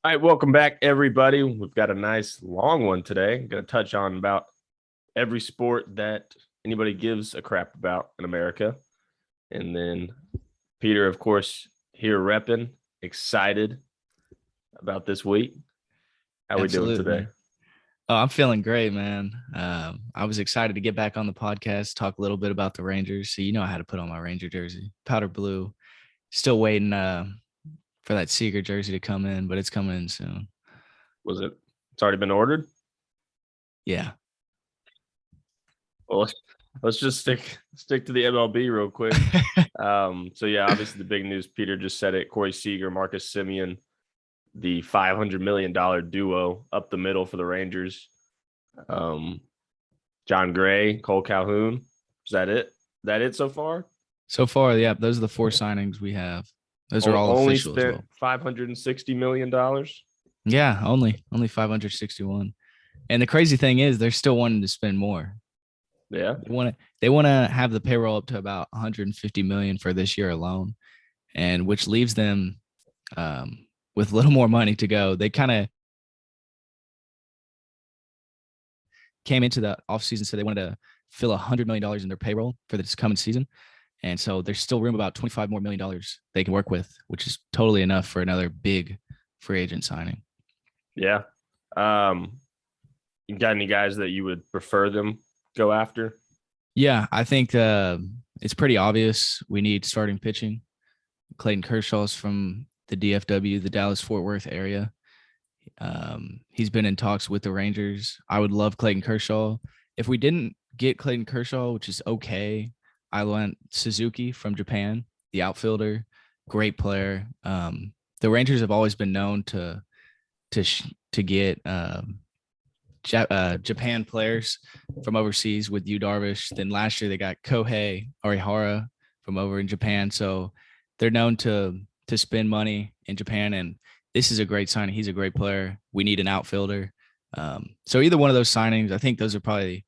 All right, welcome back, everybody. We've got a nice long one today. Going to touch on about every sport that anybody gives a crap about in America. And then Peter, of course, here repping, excited about this week. How we doing today? Absolutely. Oh, I'm feeling great, man. I was excited to get back on the podcast, talk a little bit about the Rangers. So you know I had to put on my Ranger jersey, powder blue. Still waiting for that Seager jersey to come in, but it's coming in soon. Was it? It's already been ordered. Yeah. Well, let's just stick to the MLB real quick. So yeah, obviously the big news. Peter just said it. Corey Seager, Marcus Semien, the $500 million duo up the middle for the Rangers. Um, John Gray, Cole Calhoun. Is that it? That it so far? So far, yeah, those are the four signings we have. Those are all Only official as spent well. $560 million. Yeah, only 561. And the crazy thing is they're still wanting to spend more. Yeah. They want to have the payroll up to about 150 million for this year alone, and which leaves them with a little more money to go. They kind of came into the offseason, so they wanted to fill $100 million in their payroll for this coming season. And so there's still room about $25 more million they can work with, which is totally enough for another big free agent signing. Yeah. You got any guys that you would prefer them go after? Yeah, I think it's pretty obvious we need starting pitching. Clayton Kershaw's from the DFW, the Dallas Fort Worth area. He's been in talks with the Rangers. I would love Clayton Kershaw. If we didn't get Clayton Kershaw, which is okay, I went Suzuki from Japan, the outfielder, great player. The Rangers have always been known to get Japan players from overseas with Yu Darvish. Then last year they got Kohei Arihara from over in Japan, so they're known to spend money in Japan. And this is a great signing. He's a great player. We need an outfielder. So either one of those signings, I think those are probably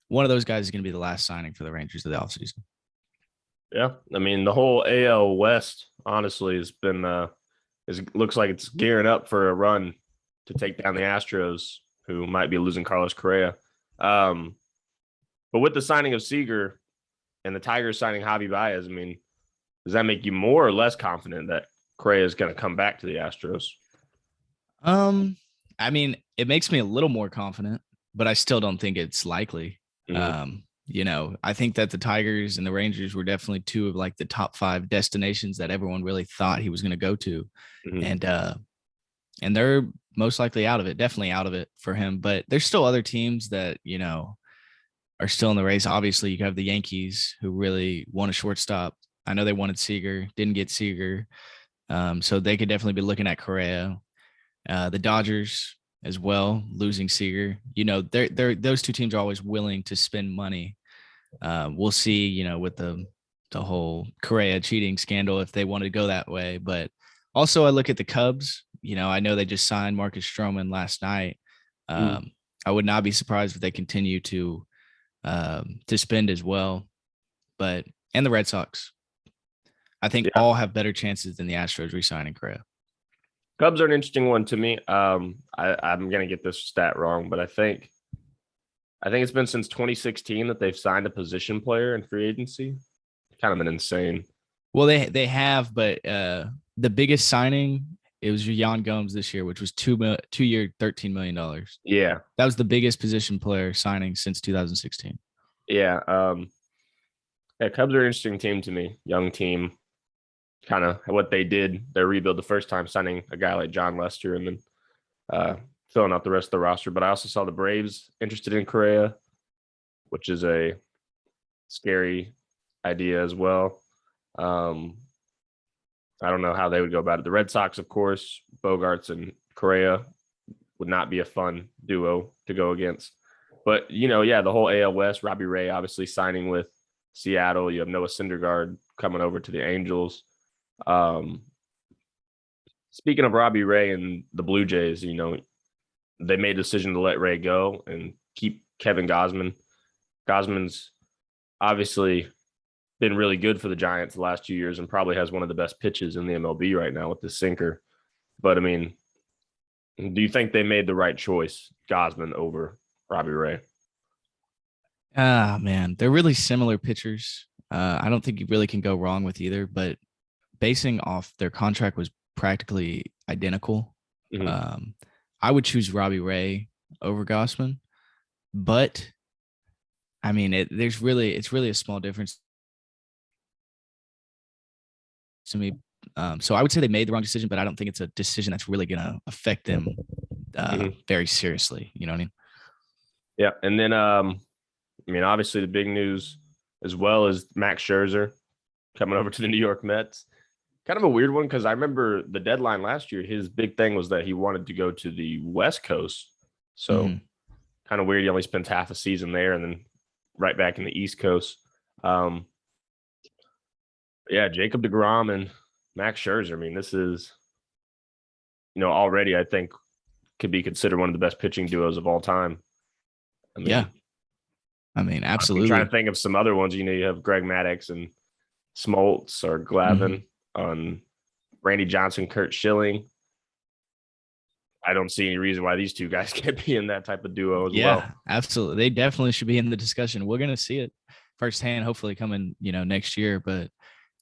one of those guys is going to be the last signing for the Rangers of the offseason. Yeah. I mean, the whole AL West, honestly, has been looks like it's gearing up for a run to take down the Astros, who might be losing Carlos Correa. But with the signing of Seager and the Tigers signing Javi Baez, I mean, does that make you more or less confident that Correa is going to come back to the Astros? Um, I mean, it makes me a little more confident, but I still don't think it's likely. Mm-hmm. I think that the Tigers and the Rangers were definitely two of like the top five destinations that everyone really thought he was going to go to. Mm-hmm. And they're most likely out of it, definitely out of it for him. But there's still other teams that, are still in the race. Obviously, you have the Yankees who really want a shortstop. I know they wanted Seager, didn't get Seager. So they could definitely be looking at Correa. The Dodgers as well, losing Seager. They're those two teams are always willing to spend money. We'll see, with the whole Correa cheating scandal if they want to go that way. But also, I look at the Cubs. I know they just signed Marcus Stroman last night. Mm-hmm. I would not be surprised if they continue to spend as well. But and the Red Sox, I think Yeah. all have better chances than the Astros re-signing Correa. Cubs are an interesting one to me. I'm going to get this stat wrong, but I think it's been since 2016 that they've signed a position player in free agency. Kind of an insane. Well, they have, but the biggest signing it was Yan Gomes this year, which was 2 year, $13 million. Yeah. That was the biggest position player signing since 2016. Yeah. Yeah, Cubs are an interesting team to me. Young team, kind of what they did. Their rebuild the first time, signing a guy like John Lester and then filling out the rest of the roster. But I also saw the Braves interested in Correa, which is a scary idea as well. Um, I don't know how they would go about it. The Red Sox, of course, Bogarts and Correa would not be a fun duo to go against. But, yeah, the whole AL West, Robbie Ray obviously signing with Seattle. You have Noah Syndergaard coming over to the Angels. Um, Speaking of Robbie Ray and the Blue Jays, they made a decision to let Ray go and keep Kevin Gausman. Gausman's obviously been really good for the Giants the last 2 years and probably has one of the best pitches in the MLB right now with the sinker. But I mean, Do you think they made the right choice, Gosman over Robbie Ray? Ah, man, they're really similar pitchers. I don't think you really can go wrong with either, but basing off their contract was practically identical. Mhm. Um, I would choose Robbie Ray over Gossman, but I mean, it's really a small difference to me. So I would say they made the wrong decision, but I don't think it's a decision that's really going to affect them Mhm. very seriously. You know what I mean? Yeah, and then I mean, obviously the big news as well is Max Scherzer coming over to the New York Mets. Kind of a weird one because I remember the deadline last year. His big thing was that he wanted to go to the West Coast. So Mm-hmm. kind of weird. He only spends half a season there and then right back in the East Coast. Um, yeah, Jacob DeGrom and Max Scherzer. I mean, this is, already I think could be considered one of the best pitching duos of all time. I Yeah, mean, I mean, I'm trying to absolutely. think of some other ones. You have Greg Maddux and Smoltz or Mm-hmm. Glavine on Randy Johnson, Kurt Schilling. I don't see any reason why these two guys can't be in that type of duo as well. Yeah, absolutely. They definitely should be in the discussion. We're going to see it firsthand, hopefully coming, next year. But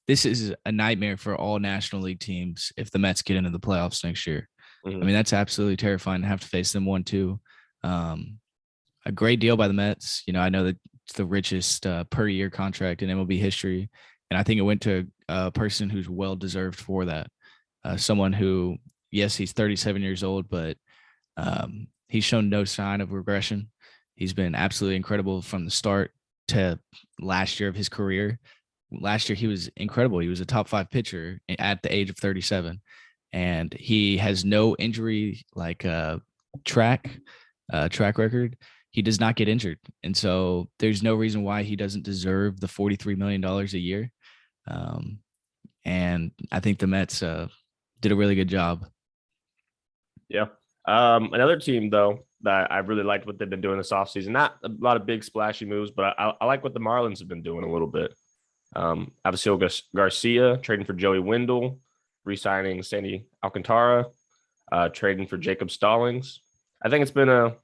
this is a nightmare for all National League teams if the Mets get into the playoffs next year. I Mhm. mean, that's absolutely terrifying to have to face them 1-2. Um, a great deal by the Mets. I know that it's the richest per year contract in MLB history. And I think it went to a person who's well deserved for that. Someone who, yes, he's 37 years old, but he's shown no sign of regression. He's been absolutely incredible from the start to last year of his career. Last year, he was incredible. He was a top 5 pitcher at the age of 37, and he has no injury track track record. He does not get injured, and so there's no reason why he doesn't deserve the $43 million a year. Um, and I think the Mets did a really good job. Yeah. Another team though that I really liked what they've been doing this offseason. Not a lot of big splashy moves, but I like what the Marlins have been doing a little bit. Avisail Garcia trading for Joey Wendell, re-signing Sandy Alcantara, trading for Jacob Stallings. I think it's been a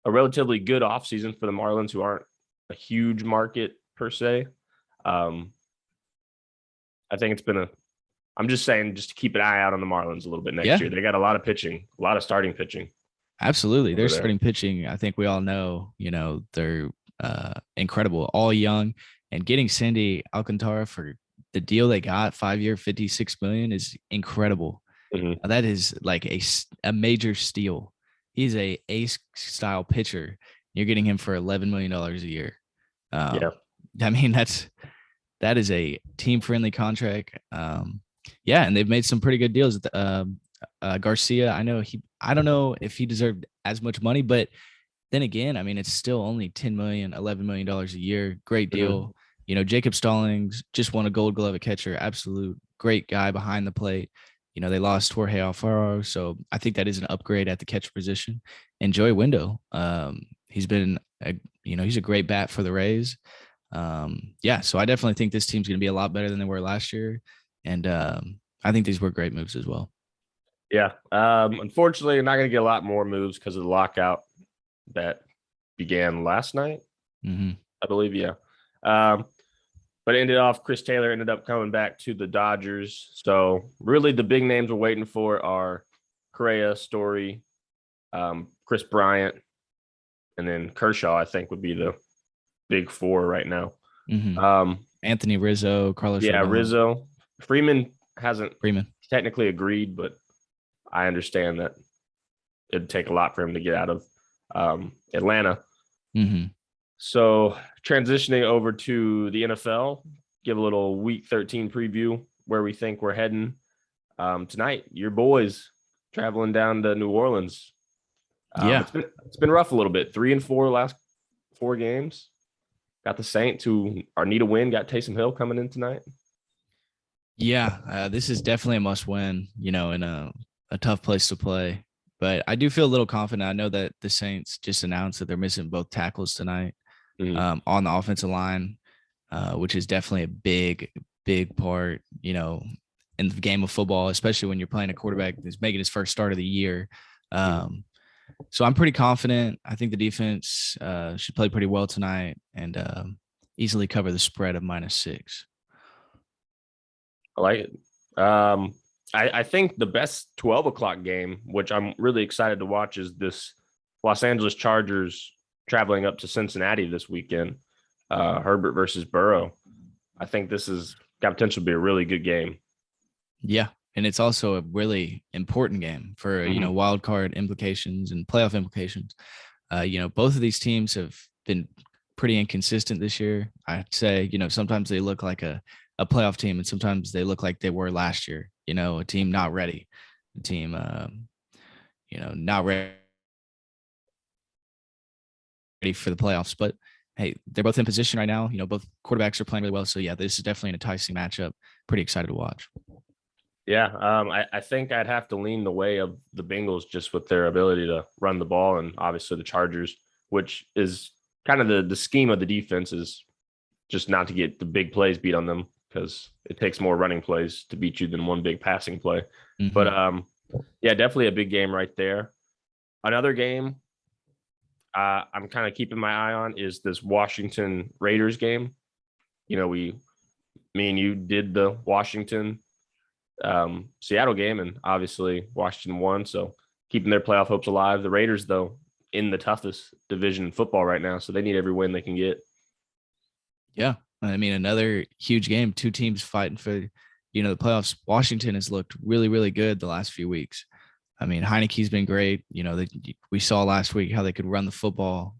relatively good offseason for the Marlins, who aren't a huge market per se. Um, I think it's been I'm just saying, just to keep an eye out on the Marlins a little bit next Yeah, year. They got a lot of pitching, a lot of starting pitching absolutely. They're over there. starting pitching. I think we all know, they're incredible, all young, and getting Sandy Alcantara for the deal they got, 5 year, 56 million is incredible. Mhm. That is like a major steal. He's a ace style pitcher. You're getting him for $11 million a year. Yeah. I mean, that is a team friendly contract. Yeah, and they've made some pretty good deals. Garcia, I don't know if he deserved as much money, but then again, I mean, it's still only 10 million, $11 million a year. Great Mhm. deal. Jacob Stallings just won a gold glove at catcher. Absolute great guy behind the plate. They lost Jorge Alfaro. So I think that is an upgrade at the catcher position. And Joey Window, he's been, he's a great bat for the Rays. Yeah, so I definitely think this team's going to be a lot better than they were last year. And I think these were great moves as well. Yeah. Unfortunately, I'm not going to get a lot more moves because of the lockout that began last night, Mm-hmm. I believe. Yeah. Um, but ended off, Chris Taylor ended up coming back to the Dodgers. So really the big names we're waiting for are Correa, Story, Chris Bryant, and then Kershaw, I think would be the big four right now. Mm-hmm. Um, Anthony Rizzo, Carlos yeah, Rodon, Rizzo. Freeman hasn't Freeman. technically agreed, but I understand that it'd take a lot for him to get out of Atlanta. Mm-hmm. So transitioning over to the NFL, give a little Week 13 preview where we think we're heading tonight. Your boys traveling down to New Orleans. Yeah. It's been rough a little bit. 3-4 last 4 games. Got the Saints who are need a win. Got Taysom Hill coming in tonight. Yeah. This is definitely a must win, in a tough place to play. But I do feel a little confident. I know that the Saints just announced that they're missing both tackles tonight Mhm. on the offensive line, which is definitely a big, big part, in the game of football, especially when you're playing a quarterback that's making his first start of the year. So I'm pretty confident. I think the defense should play pretty well tonight and easily cover the spread of -6. I like it. I think the best 12 o'clock game, which I'm really excited to watch, is this Los Angeles Chargers traveling up to Cincinnati this weekend. Herbert versus Burrow. I think this is got potential to be a really good game. Yeah. And it's also a really important game for, wild card implications and playoff implications. Both of these teams have been pretty inconsistent this year. I'd say, sometimes they look like a playoff team and sometimes they look like they were last year, a team not ready, a team, not ready for the playoffs. But hey, they're both in position right now. Both quarterbacks are playing really well. So yeah, this is definitely an enticing matchup. Pretty excited to watch. Yeah, I think I'd have to lean the way of the Bengals just with their ability to run the ball, and obviously the Chargers, which is kind of the scheme of the defense, is just not to get the big plays beat on them because it takes more running plays to beat you than one big passing play. Mm-hmm. But yeah, definitely a big game right there. Another game I'm kind of keeping my eye on is this Washington Raiders game. Me and you did the Washington Seattle game, and obviously Washington won, so keeping their playoff hopes alive. The Raiders, though, in the toughest division in football right now, so they need every win they can get. Yeah, I mean, another huge game. Two teams fighting for, the playoffs. Washington has looked really, really good the last few weeks. I mean, Heineke's been great. We saw last week how they could run the football,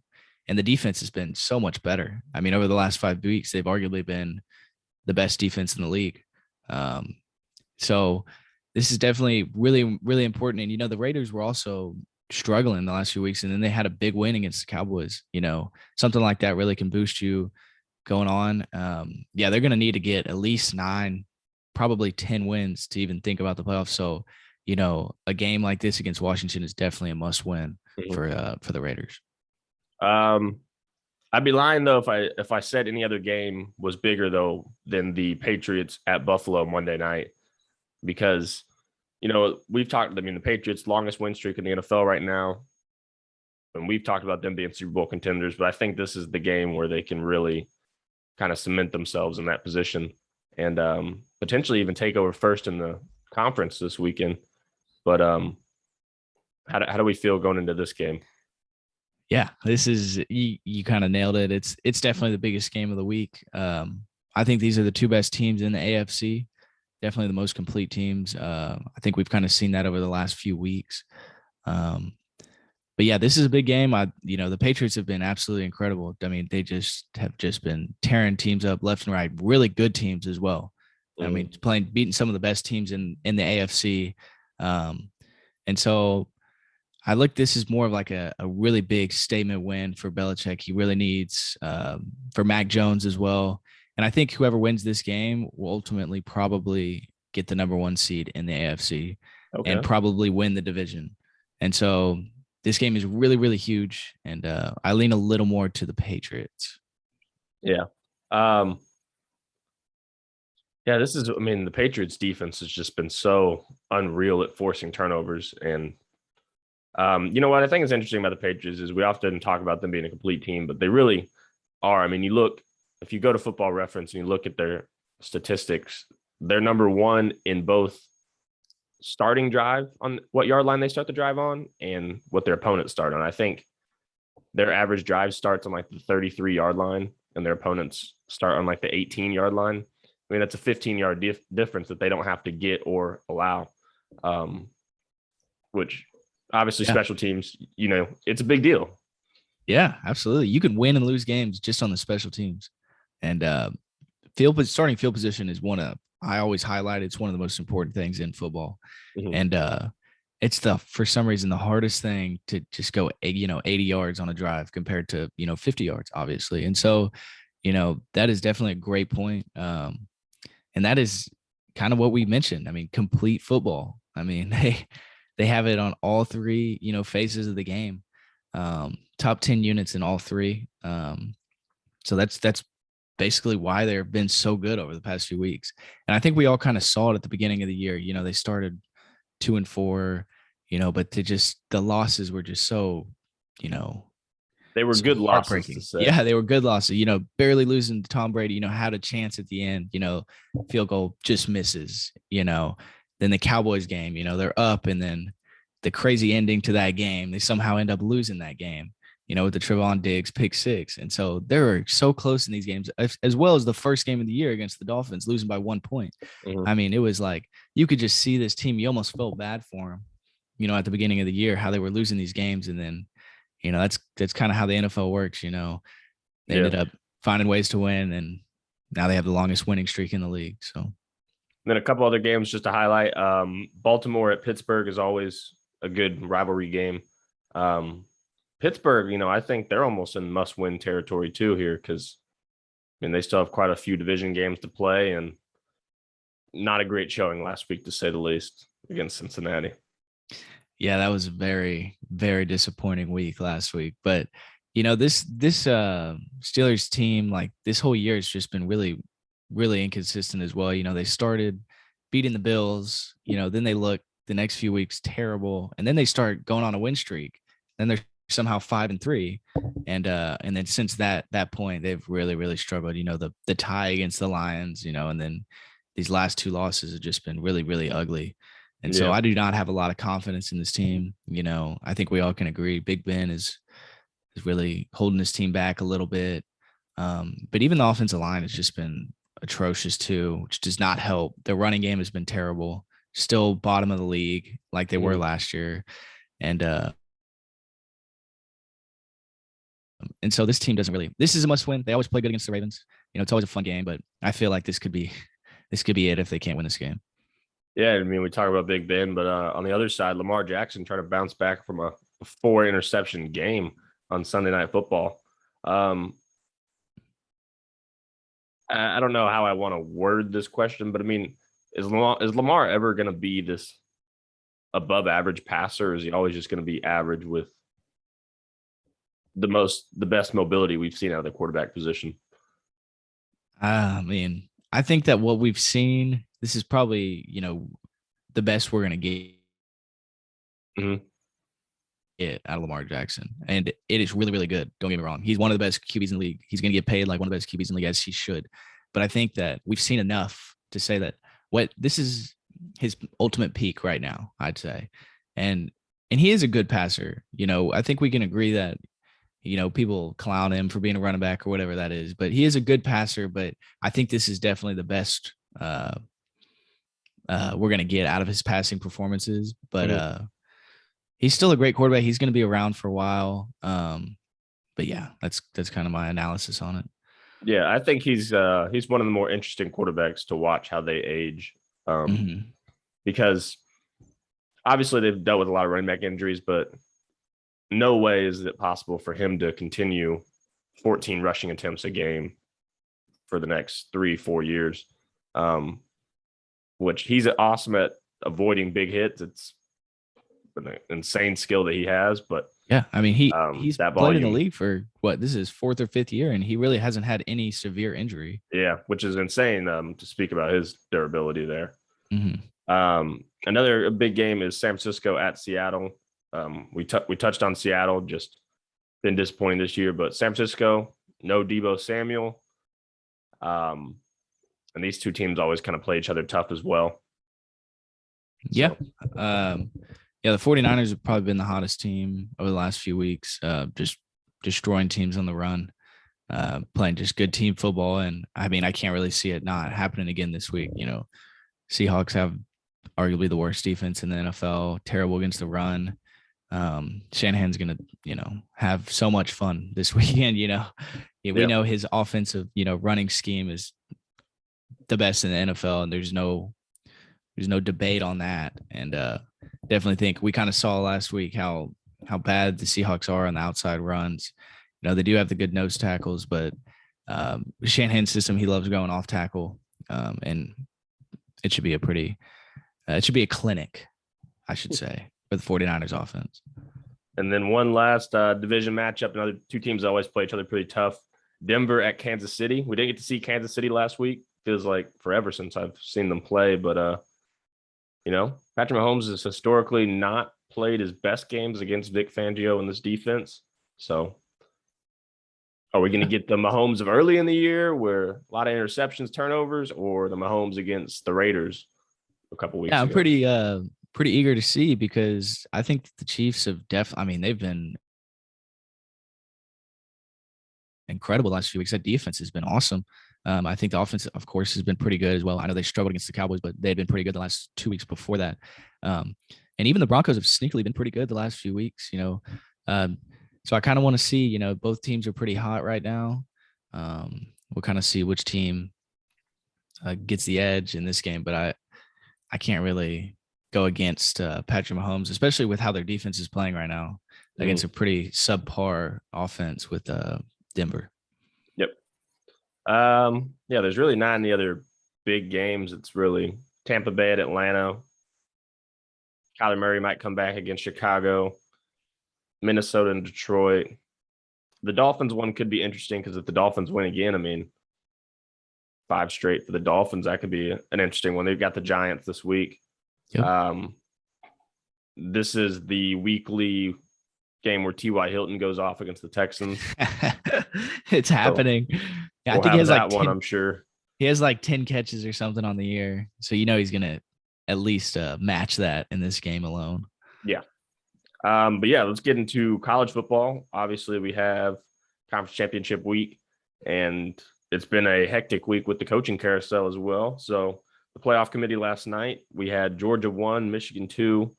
and the defense has been so much better. I mean, over the last 5 weeks, they've arguably been the best defense in the league. So this is definitely really, really important. And, the Raiders were also struggling the last few weeks, and then they had a big win against the Cowboys. Something like that really can boost you going on. Yeah, they're going to need to get at least 9, probably 10 wins to even think about the playoffs. So, a game like this against Washington is definitely a must win for the Raiders. I'd be lying though if I said any other game was bigger though than the Patriots at Buffalo Monday night. Because, we've talked, the Patriots' longest win streak in the NFL right now. And we've talked about them being Super Bowl contenders, but I think this is the game where they can really kind of cement themselves in that position and potentially even take over first in the conference this weekend. But how do we feel going into this game? Yeah, this is, you kind of nailed it. It's definitely the biggest game of the week. I think these are the two best teams in the AFC. Definitely the most complete teams. I think we've kind of seen that over the last few weeks. But yeah, this is a big game. The Patriots have been absolutely incredible. I mean, they have been tearing teams up left and right. Really good teams as well. I mean, beating some of the best teams in the AFC. And so I look, this is more of like a really big statement win for Belichick. He really needs for Mac Jones as well. And I think whoever wins this game will ultimately probably get the number 1 seed in the AFC and probably win the division. And so this game is really, really huge. And I lean a little more to the Patriots. Yeah. Yeah, the Patriots defense has just been so unreal at forcing turnovers. And what I think is interesting about the Patriots is we often talk about them being a complete team, but they really are. I mean, if you go to Football Reference and you look at their statistics, they're number 1 in both starting drive on what yard line they start the drive on and what their opponents start on. I think their average drive starts on like the 33-yard line and their opponents start on like the 18-yard line. I mean, that's a 15-yard difference that they don't have to get or allow, which obviously special teams, it's a big deal. Yeah, absolutely. You can win and lose games just on the special teams. And starting field position is I always highlight. It's one of the most important things in football. Mm-hmm. And it's for some reason, the hardest thing to just go, 80 yards on a drive compared to, 50 yards, obviously. And so, that is definitely a great point. And that is kind of what we mentioned. I mean, complete football. I mean, they have it on all 3, phases of the game. Top 10 units in all 3. So that's basically why they've been so good over the past few weeks. And I think we all kind of saw it at the beginning of the year. They started 2-4, but the losses were just so, you know, They were so good losses to heartbreaking. say. Yeah, they were good losses. Barely losing to Tom Brady, had a chance at the end, field goal just misses, Then the Cowboys game, they're up, and then the crazy ending to that game, they somehow end up losing that game, with the Trevon Diggs pick six. And so they were so close in these games, as well as the first game of the year against the Dolphins, losing by 1 point. Mhm. I mean, it was like you could just see this team. You almost felt bad for them, at the beginning of the year, how they were losing these games. And then, that's kind of how the NFL works. They ended up finding ways to win, and now they have the longest winning streak in the league. So then a couple other games just to highlight. Baltimore at Pittsburgh is always a good rivalry game. Pittsburgh, I think they're almost in must-win territory too here because, they still have quite a few division games to play and not a great showing last week, to say the least, against Cincinnati. Yeah, that was a very, very disappointing week last week. But this Steelers team, like this whole year, has just been really, really inconsistent as well. They started beating the Bills, then they look the next few weeks terrible, and then they start going on a win streak. Then they're somehow 5-3, and then since that point, they've really, really struggled. The tie against the Lions, and then these last two losses have just been really, really ugly. And so I do not have a lot of confidence in this team. I think we all can agree Big Ben is really holding his team back a little bit. But even the offensive line has just been atrocious too, which does not help. Their running game has been terrible, still bottom of the league like they were last year. And so this team doesn't really, this is a must win. They always play good against the Ravens. It's always a fun game, but I feel like this could be it if they can't win this game. Yeah, we talk about Big Ben, but on the other side, Lamar Jackson trying to bounce back from a 4-interception game on Sunday Night Football. I don't know how I want to word this question, but is Lamar ever going to be this above average passer, or is he always just going to be average with the best mobility we've seen out of the quarterback position? I think that what we've seen, this is probably, the best we're going to get out of Lamar Jackson. And it is really, really good. Don't get me wrong. He's one of the best QBs in the league. He's going to get paid like one of the best QBs in the league, as he should. But I think that we've seen enough to say that this is his ultimate peak right now, I'd say. And he is a good passer. I think we can agree that, people clown him for being a running back or whatever that is, but he is a good passer. But I think this is definitely the best we're going to get out of his passing performances. But he's still a great quarterback. He's going to be around for a while. But yeah, that's kind of my analysis on it. Yeah, I think he's one of the more interesting quarterbacks to watch how they age, because obviously they've dealt with a lot of running back injuries, but no way is it possible for him to continue 14 rushing attempts a game for the next 3-4 years, which he's awesome at avoiding big hits. It's an insane skill that he has, but yeah, he's that played in the league for this is his 4th or 5th year, and he really hasn't had any severe injury. Yeah, which is insane to speak about his durability there. Another big game is San Francisco at Seattle. We touched on Seattle, just been disappointing this year, but San Francisco, no Deebo Samuel. And these two teams always kind of play each other tough as well. Yeah. The 49ers have probably been the hottest team over the last few weeks, just destroying teams on the run, playing just good team football. And I can't really see it not happening again this week. Seahawks have arguably the worst defense in the NFL, terrible against the run. Shanahan's going to, have so much fun this weekend. We know his offensive, running scheme is the best in the NFL, and there's no debate on that. And definitely think we kind of saw last week how bad the Seahawks are on the outside runs. They do have the good nose tackles, but Shanahan's system, he loves going off tackle, and it should be a clinic, I should say, for the 49ers offense. And then one last division matchup. Another two teams always play each other pretty tough. Denver at Kansas City. We didn't get to see Kansas City last week. Feels like forever since I've seen them play, but Patrick Mahomes has historically not played his best games against Vic Fangio in this defense. So are we going to get the Mahomes of early in the year where a lot of interceptions, turnovers, or the Mahomes against the Raiders a couple weeks Yeah, I'm ago? pretty eager to see, because I think the Chiefs have they've been incredible the last few weeks. That defense has been awesome. I think the offense, of course, has been pretty good as well. I know they struggled against the Cowboys, but they'd been pretty good the last 2 weeks before that. And even the Broncos have sneakily been pretty good the last few weeks, So I kind of want to see, both teams are pretty hot right now. We'll kind of see which team gets the edge in this game, but I can't really go against Patrick Mahomes, especially with how their defense is playing right now against a pretty subpar offense with Denver. Yep. There's really not any other big games. It's really Tampa Bay at Atlanta. Kyler Murray might come back against Chicago, Minnesota and Detroit. The Dolphins one could be interesting because if the Dolphins win again, 5 straight for the Dolphins, that could be an interesting one. They've got the Giants this week. Yep. This is the weekly game where T.Y. Hilton goes off against the Texans. It's happening. Yeah, I think he has that one, I'm sure. He has like 10 catches or something on the year. So he's going to at least match that in this game alone. Yeah. Let's get into college football. Obviously, we have conference championship week, and it's been a hectic week with the coaching carousel as well. So the playoff committee last night, we had Georgia 1, Michigan 2,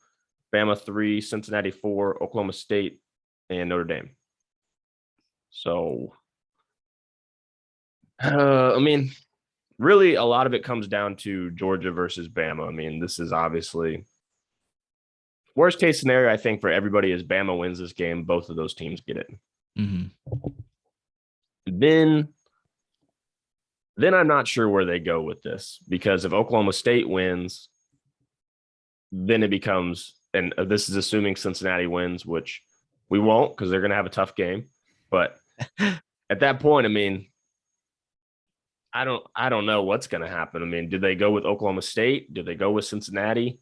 Bama 3, Cincinnati 4, Oklahoma State, and Notre Dame. So, really a lot of it comes down to Georgia versus Bama. This is obviously worst case scenario, I think, for everybody is Bama wins this game. Both of those teams get it. Mm-hmm. Then I'm not sure where they go with this, because if Oklahoma State wins, then it becomes, and this is assuming Cincinnati wins, which we won't because they're going to have a tough game. But at that point, I don't know what's going to happen. Do they go with Oklahoma State? Do they go with Cincinnati?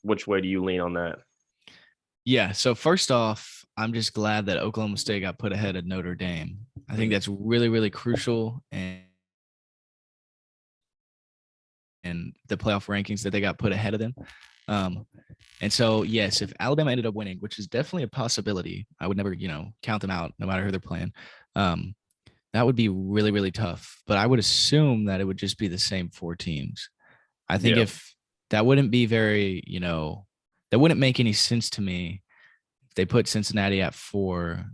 Which way do you lean on that? Yeah. So first off, I'm just glad that Oklahoma State got put ahead of Notre Dame. I think that's really, really crucial. And the playoff rankings that they got put ahead of them. And so, yes, if Alabama ended up winning, which is definitely a possibility, I would never, count them out no matter who they're playing. That would be really, really tough. But I would assume that it would just be the same 4 teams. I think if that wouldn't be very, that wouldn't make any sense to me. If they put Cincinnati at 4,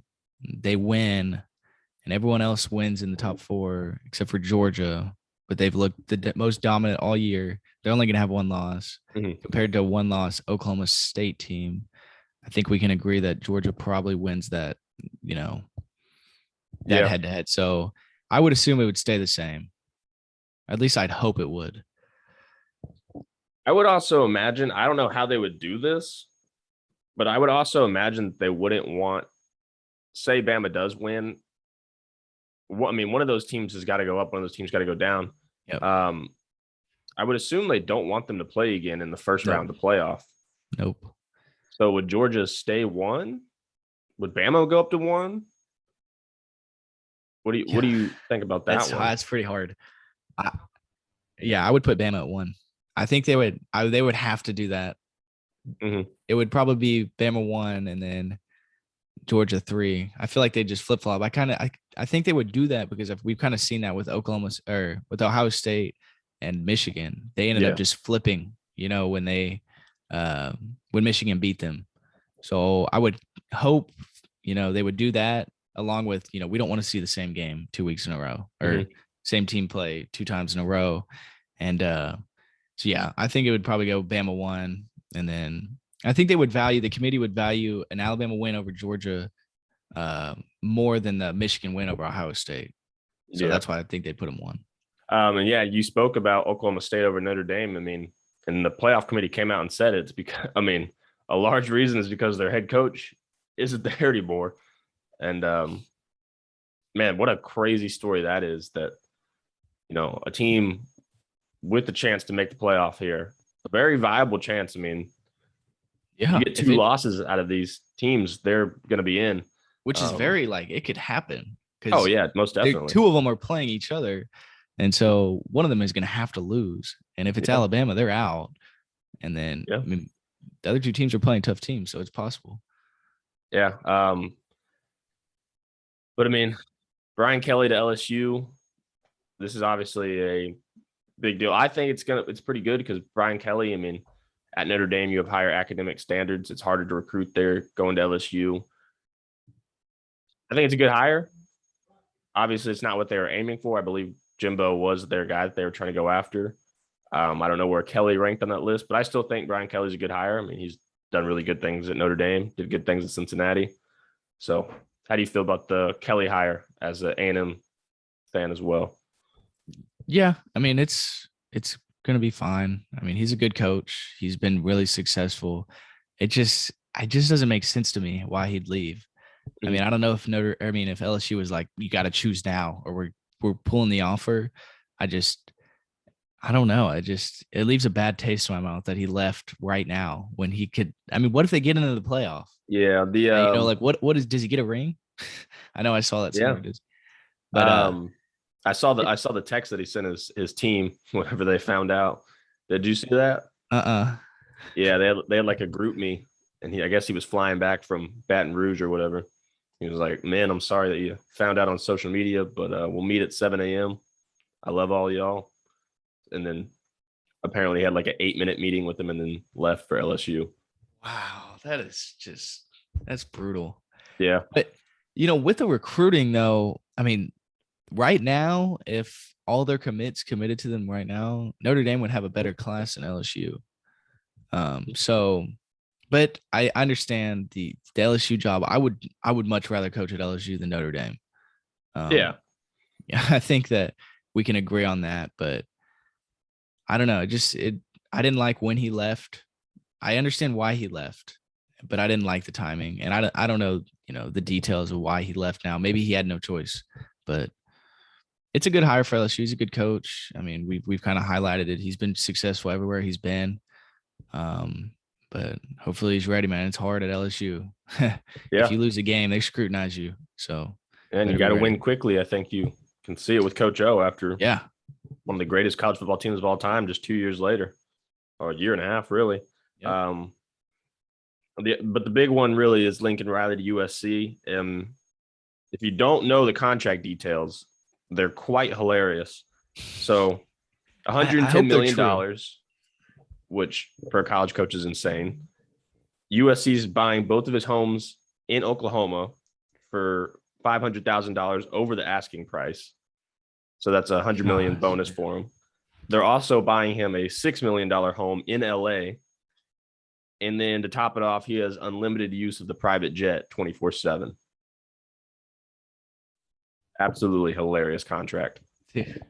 they win, and everyone else wins in the top 4 except for Georgia. But they've looked the most dominant all year. They're only going to have 1 loss compared to a 1-loss Oklahoma State team. I think we can agree that Georgia probably wins that, head-to-head. So I would assume it would stay the same. At least I'd hope it would. I would also imagine, I don't know how they would do this, but I would also imagine that they wouldn't want, say Bama does win. One of those teams has got to go up. One of those teams got to go down. Yep. I would assume they don't want them to play again in the first round of the playoff. Nope. So would Georgia stay 1? Would Bama go up to 1? What do you think about that one? That's pretty hard. I would put Bama at 1. I think they would have to do that. Mm-hmm. It would probably be Bama 1 and then Georgia 3. I feel like they just flip flop. I think they would do that because we've kind of seen that with with Ohio State and Michigan. They ended up just flipping, when when Michigan beat them. So I would hope, they would do that along with, we don't want to see the same game 2 weeks in a row or same team play 2 times in a row. And I think it would probably go Bama 1, and then I think the committee would value an Alabama win over Georgia more than the Michigan win over Ohio State. So that's why I think they'd put them 1. You spoke about Oklahoma State over Notre Dame. And the playoff committee came out and said it's because, a large reason is because their head coach isn't there anymore. And man, what a crazy story that is. That a team with the chance to make the playoff here, a very viable chance. I mean, you Yeah, get if two it, losses out of these teams, they're going to be in. which is Um, very like it could happen oh because yeah, most they're definitely. two of them are playing each other, and so one of them is going to have to lose. And if it's Yeah, Alabama, they're out. And then yeah, I mean, the other two teams are playing tough teams, so it's possible. yeah. But I mean, Brian Kelly to LSU. This is obviously a big deal. I think it's pretty good because Brian Kelly. I mean, at Notre Dame, you have higher academic standards. It's harder to recruit there. Going to LSU, I think it's a good hire. Obviously, it's not what they were aiming for. I believe Jimbo was their guy that they were trying to go after. I don't know where Kelly ranked on that list, but I still think Brian Kelly's a good hire. I mean, he's done really good things at Notre Dame, did good things at Cincinnati. So, how do you feel about the Kelly hire as an A&M fan as well? Yeah, I mean it's gonna be fine. I mean, he's a good coach. He's been really successful. It just doesn't make sense to me why he'd leave. I mean, Mhm. I don't know if LSU was like, you got to choose now, or we're pulling the offer. I just I don't know. It leaves a bad taste in my mouth that he left right now when he could. I mean, what if they get into the playoff? Yeah, Like what does he get a ring? I know I saw that yeah. somewhere. But Um, I saw the text that he sent his team whenever they found out. Did you see that? uh Yeah, they had like a group me, and I guess he was flying back from Baton Rouge or whatever. He was like, "Man, I'm sorry that you found out on social media, but we'll meet at 7 a.m. I love all y'all." And then apparently he had like an 8-minute meeting with them, and then left for LSU. wow, that's brutal. Yeah, But with the recruiting though, I mean, right now, if all their commits committed to them right now, Notre Dame would have a better class than LSU. So but I understand the LSU job. I would much rather coach at LSU than Notre Dame. yeah, Yeah, I think that we can agree on that, but I don't know. I didn't like when he left. I understand why he left, but I didn't like the timing. And I don't know, the details of why he left now. Maybe he had no choice, but it's a good hire for LSU. He's a good coach. I mean, we've kind of highlighted it. He's been successful everywhere he's been. Um, but hopefully he's ready, man. It's hard at LSU. If yeah. you lose a game, they scrutinize you. So And you better got be to ready. win quickly. I think you can see it with Coach O after Yeah. one of the greatest college football teams of all time, just 2 years later, or a year and a half, really. Yep. Um, but the big one really is Lincoln Riley to USC. If you don't know the contract details, they're quite hilarious. So, I 110 hope they're million true. dollars, which for a college coach is insane. USC is buying both of his homes in Oklahoma for $500,000 over the asking price. So that's 100 million Gosh. bonus for him. They're also buying him a $6 million home in LA. And then to top it off, he has unlimited use of the private jet 24/7. Absolutely hilarious contract. Dude,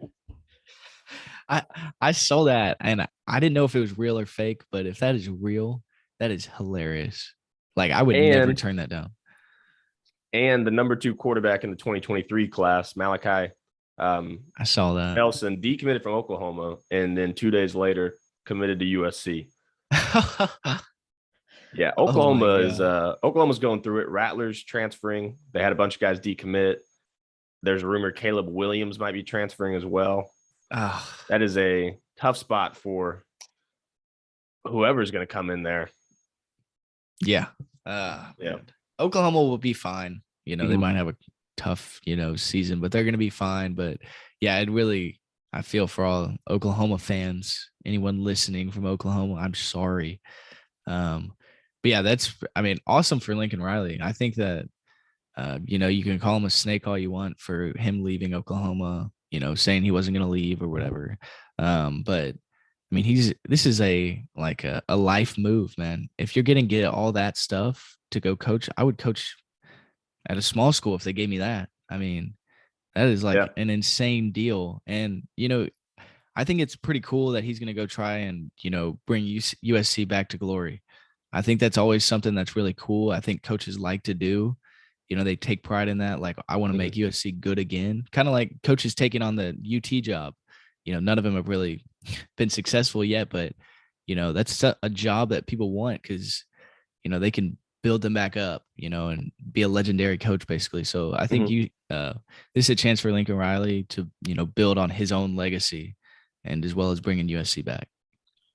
I I saw that and I didn't know if it was real or fake, but if that is real, that is hilarious. Like I would never And turn that down. and the number 2 quarterback in the 2023 class, Malachi I saw that. Nelson, decommitted from Oklahoma, and then 2 days later committed to USC. Yeah, Oh my god. Oklahoma's going through it. Rattlers transferring. They had a bunch of guys decommit. There's a rumor Caleb Williams might be transferring as well. Oh, That is a tough spot for whoever's going to come in there. yeah. Yeah. Man. Oklahoma will be fine. They Mhm. might have a tough, season, but they're gonna be fine. But yeah, I feel for all Oklahoma fans. Anyone listening from Oklahoma, I'm sorry. Um, but yeah, I mean, awesome for Lincoln Riley. I think that you can call him a snake all you want for him leaving Oklahoma, saying he wasn't gonna leave or whatever. But I mean, this is a life move, man. If you're gonna get all that stuff to go coach, I would coach at a small school if they gave me that. I mean, that is Yeah. like an insane deal. And I think it's pretty cool that he's gonna go try and bring USC back to glory. I think that's always something that's really cool. I think coaches like to do they take pride in that. Like, I want to make USC good again. Kind of like coaches taking on the UT job. None of them have really been successful yet, but that's a job that people want because they can build them back up, and be a legendary coach basically. So I think this is a chance for Lincoln Riley to build on his own legacy, and as well as bringing USC back.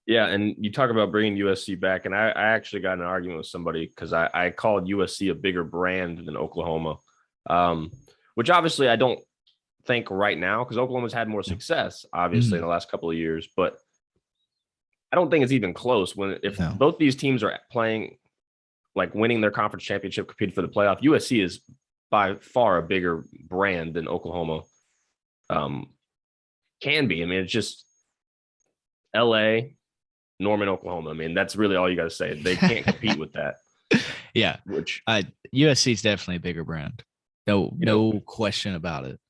Yeah, and you talk about bringing USC back, and I actually got in an argument with somebody because I called USC a bigger brand than Oklahoma, which obviously I don't think right now because Oklahoma's had more success, obviously, in the last couple of years, but I don't think it's even close. If both these teams are playing, like winning their conference championship, competing for the playoff, USC is by far a bigger brand than Oklahoma can be. I mean, it's just LA, Norman, Oklahoma. I mean, that's really all you got to say. They can't compete with that. Yeah. Which USC is definitely a bigger brand. No question about it.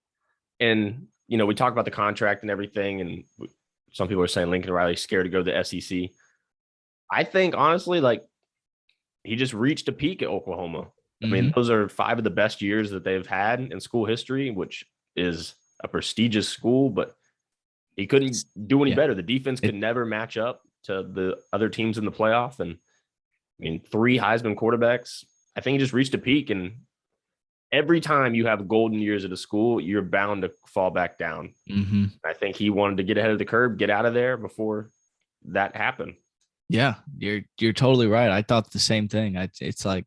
And, we talk about the contract and everything, and some people are saying Lincoln Riley's scared to go to the SEC. I think, honestly, like, he just reached a peak at Oklahoma. I mean, those are 5 of the best years that they've had in school history, which is a prestigious school, but he couldn't do any better. The defense could never match up to the other teams in the playoff. And I mean, 3 Heisman quarterbacks, I think he just reached a peak. And every time you have golden years at a school, you're bound to fall back down. I think he wanted to get ahead of the curve, get out of there before that happened. Yeah, you're totally right. I thought the same thing. It's like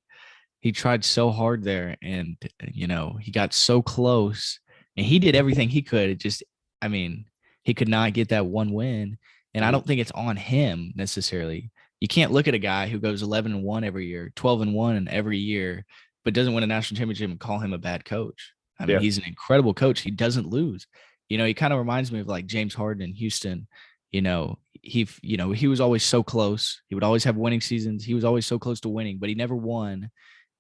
he tried so hard there, and he got so close, and he did everything he could. It just, I mean, he could not get that one win, and I don't think it's on him necessarily. You can't look at a guy who goes 11-1 every year, 12-1 every year, but doesn't win a national championship and call him a bad coach. I mean, he's an incredible coach. He doesn't lose. He kind of reminds me of like James Harden in Houston. He was always so close. He would always have winning seasons. He was always so close to winning, but he never won.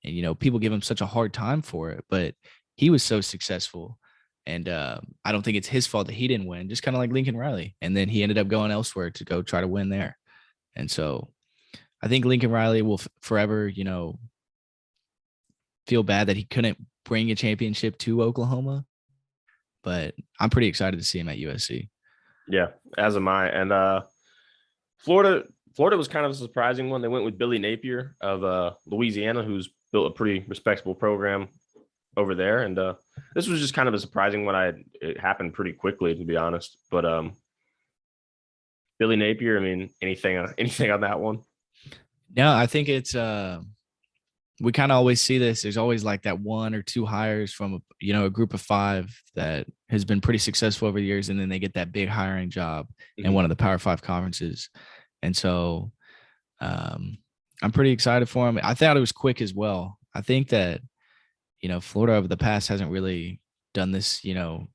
And, people give him such a hard time for it, but he was so successful. And I don't think it's his fault that he didn't win, just kind of like Lincoln Riley. And then he ended up going elsewhere to go try to win there. And so I think Lincoln Riley will forever, feel bad that he couldn't bring a championship to Oklahoma. But I'm pretty excited to see him at USC. Yeah, as am I. And Florida was kind of a surprising one. They went with Billy Napier of Louisiana, who's built a pretty respectable program over there. And this was just kind of a surprising one. It happened pretty quickly, to be honest. But Billy Napier, I mean, anything on that one? No, I think it's we kind of always see this. There's always like that 1 or 2 hires from a group of 5 that has been pretty successful over the years, and then they get that big hiring job in one of the Power 5 conferences. And so I'm pretty excited for him. I thought it was quick as well. I think that Florida over the past hasn't really done this,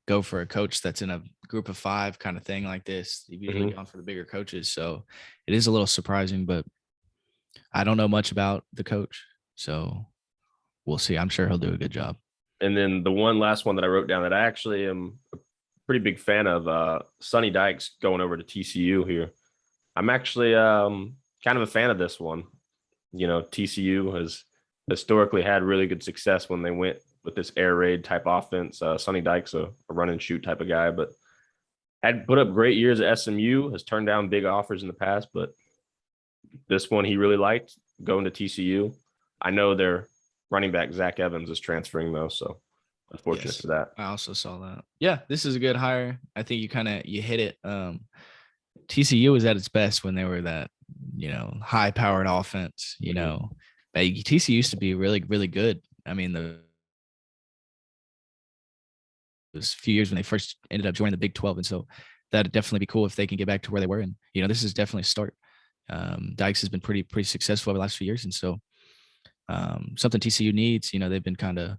go for a coach that's in a group of 5 kind of thing like this. They've usually gone for the bigger coaches. So it is a little surprising, but I don't know much about the coach. So we'll see. I'm sure he'll do a good job. And then the last one that I wrote down that I actually am a pretty big fan of, Sonny Dykes going over to TCU here. I'm actually kind of a fan of this one. TCU has historically had really good success when they went with this air raid type offense. Sonny Dykes, a run and shoot type of guy, but had put up great years at SMU, has turned down big offers in the past, but this one he really liked, going to TCU. I know their running back, Zach Evans, is transferring, though, so unfortunate for that. I also saw that. Yeah, this is a good hire. I think you hit it. TCU was at its best when they were that, high-powered offense, But TCU used to be really, really good. I mean, it was a few years when they first ended up joining the Big 12, and so that'd definitely be cool if they can get back to where they were. And, this is definitely a start. Dykes has been pretty successful over the last few years, and so something TCU needs. They've been kind of,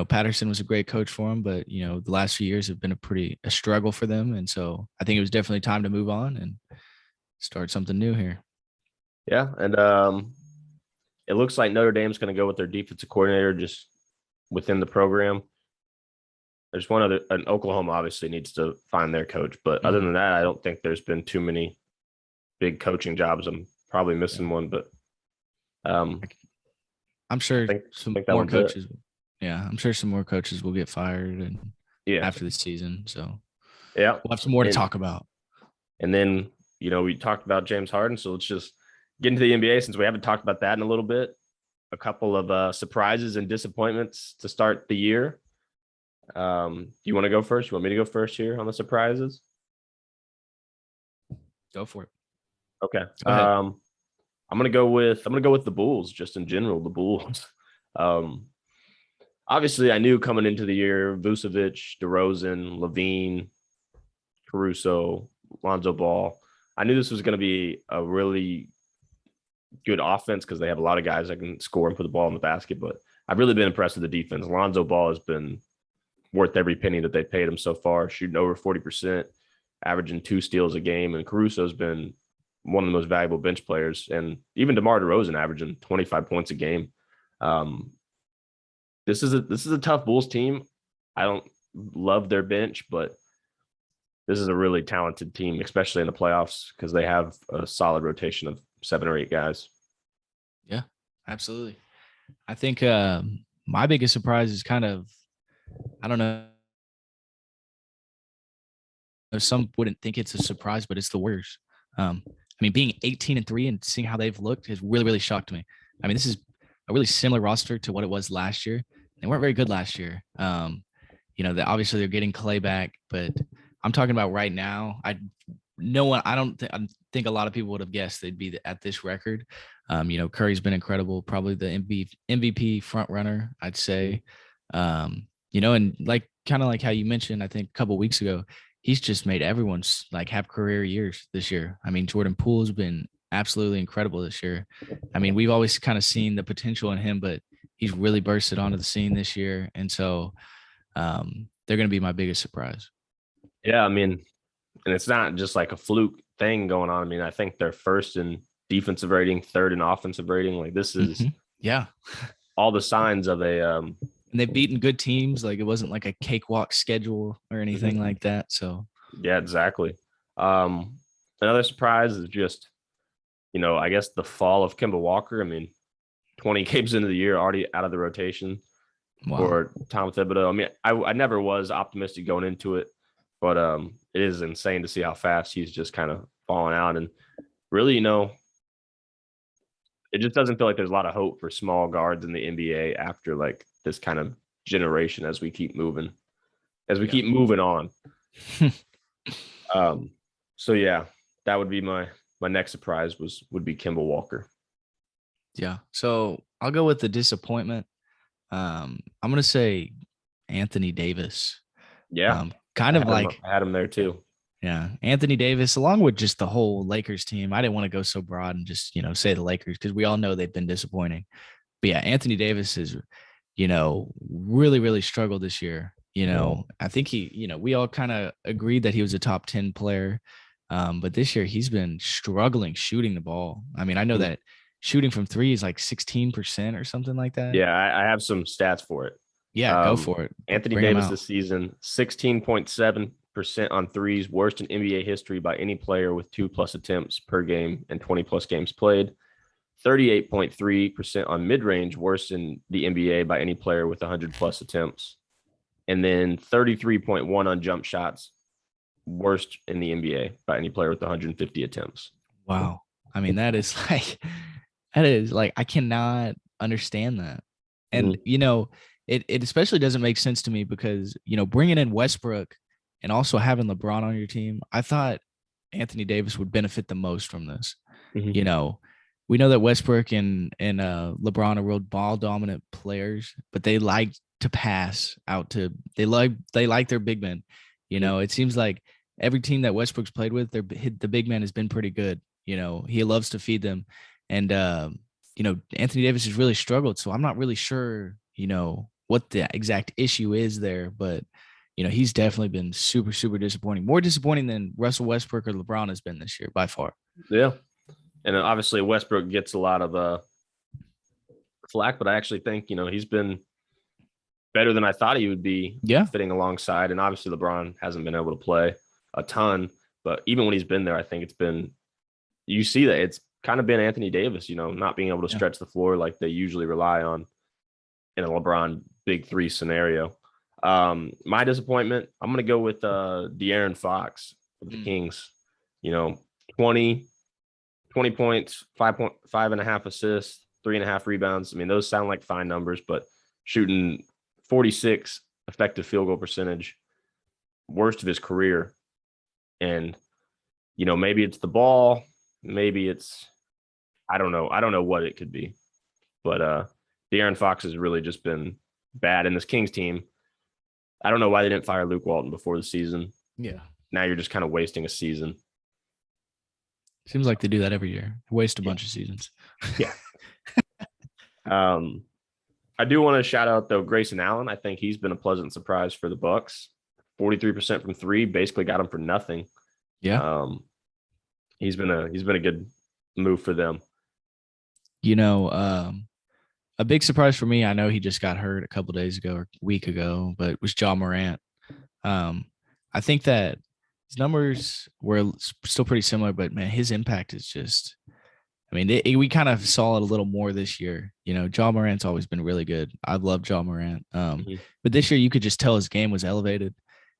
Patterson was a great coach for them, but the last few years have been a struggle for them, and so I think it was definitely time to move on and start something new here. Yeah, and it looks like Notre Dame's going to go with their defensive coordinator just within the program. There's one other, and Oklahoma obviously needs to find their coach, but other than that, I don't think there's been too many big coaching jobs. I'm probably missing one, but I'm sure some more coaches. Yeah, I'm sure some more coaches will get fired and Yeah. after the season. So Yeah. we'll have some more to And talk about. and then, we talked about James Harden, so let's just get into the NBA since we haven't talked about that in a little bit. A couple of surprises and disappointments to start the year. Do you want to go first? You want me to go first here on the surprises? Go for it. Okay. Go ahead. I'm gonna go with the Bulls, just in general, the Bulls. Um, Obviously I knew coming into the year, Vucevic, DeRozan, Levine, Caruso, Lonzo Ball. I knew this was going to be a really good offense because they have a lot of guys that can score and put the ball in the basket. But I've really been impressed with the defense. Lonzo Ball has been worth every penny that they paid him so far, shooting over 40%, averaging 2 steals a game. And Caruso's been one of the most valuable bench players. And even DeMar DeRozan averaging 25 points a game. Um, this is a tough Bulls team. I don't love their bench, but this is a really talented team, especially in the playoffs, because they have a solid rotation of 7 or 8 guys. Yeah, absolutely. I think my biggest surprise is kind of, I don't know. Some wouldn't think it's a surprise, but it's the Warriors. I mean, being 18-3 and seeing how they've looked has really, really shocked me. I mean, this is a really similar roster to what it was last year. They weren't very good last year. Obviously they're getting Clay back, but I'm talking about right now. I think a lot of people would have guessed they'd be at this record. Curry's been incredible, probably the MVP front runner, I'd say. And like kind of like how you mentioned, I think a couple of weeks ago, he's just made everyone's like have career years this year. I mean, Jordan Poole's been absolutely incredible this year. I mean, we've always kind of seen the potential in him, but he's really bursted onto the scene this year. And so they're going to be my biggest surprise. Yeah, I mean, and it's not just like a fluke thing going on. I mean, I think they're first in defensive rating, third in offensive rating. Like this is Yeah. all the signs of a And they've beaten good teams. Like it wasn't like a cakewalk schedule or anything like that. So yeah, exactly. Um, Another surprise is just, I guess the fall of Kemba Walker. I mean, 20 games into the year, already out of the rotation wow. for Tom Thibodeau. I mean, I never was optimistic going into it, but it is insane to see how fast he's just kind of falling out. And really, it just doesn't feel like there's a lot of hope for small guards in the NBA after like this kind of generation as we keep moving, keep moving on. So yeah, that would be my next surprise would be Kemba Walker. Yeah. So I'll go with the disappointment. I'm gonna say Anthony Davis. Yeah, Kind of like I had him there too. yeah, Anthony Davis, along with just the whole Lakers team. I didn't want to go so broad and just say the Lakers because we all know they've been disappointing. But yeah, Anthony Davis is really really struggled this year. I think we all kind of agreed that he was a top 10 player. But this year he's been struggling shooting the ball. I mean, I know that shooting from 3 is like 16% or something like that. Yeah, I have some stats for it. Yeah, go for it. Anthony Bring 'em Davis out. this season, 16.7% on threes, worst in NBA history by any player with 2+ attempts per game and 20+ games played. 38.3% on mid-range, worst in the NBA by any player with 100+ attempts. And then 33.1 on jump shots, worst in the NBA by any player with 150 attempts. Wow. I mean, that is like I cannot understand that. And it especially doesn't make sense to me because, bringing in Westbrook and also having LeBron on your team, I thought Anthony Davis would benefit the most from this. We know that Westbrook and LeBron are real ball dominant players, but they like to pass out to they like their big men. It seems like every team that Westbrook's played with, the big man has been pretty good. He loves to feed them, and Anthony Davis has really struggled. So I'm not really sure, what the exact issue is there, but he's definitely been super, super disappointing. More disappointing than Russell Westbrook or LeBron has been this year by far. Yeah. And obviously Westbrook gets a lot of flack, but I actually think, he's been better than I thought he would be fitting alongside. And obviously LeBron hasn't been able to play a ton, but even when he's been there, I think you see that it's kind of been Anthony Davis, not being able to stretch the floor like they usually rely on in a LeBron big three scenario. My disappointment, I'm going to go with De'Aaron Fox with the Kings. 20 points, 5.5 assists, 3.5 rebounds. I mean, those sound like fine numbers, but shooting 46 effective field goal percentage, worst of his career. And, maybe it's the ball, maybe it's, I don't know. I don't know what it could be, but De'Aaron Fox has really just been bad in this Kings team. I don't know why they didn't fire Luke Walton before the season. Yeah. Now you're just kind of wasting a season. Seems like they do that every year. Waste a bunch of seasons. Yeah. I do want to shout out though Grayson Allen. I think he's been a pleasant surprise for the Bucks. 43% from three, basically got him for nothing. Yeah. He's been a good move for them. A big surprise for me, I know he just got hurt a couple days ago or a week ago, but it was Ja Morant. I think that his numbers were still pretty similar, but man, his impact is just, I mean, we kind of saw it a little more this year. Ja Morant's always been really good. I've loved Ja Morant. But this year you could just tell his game was elevated.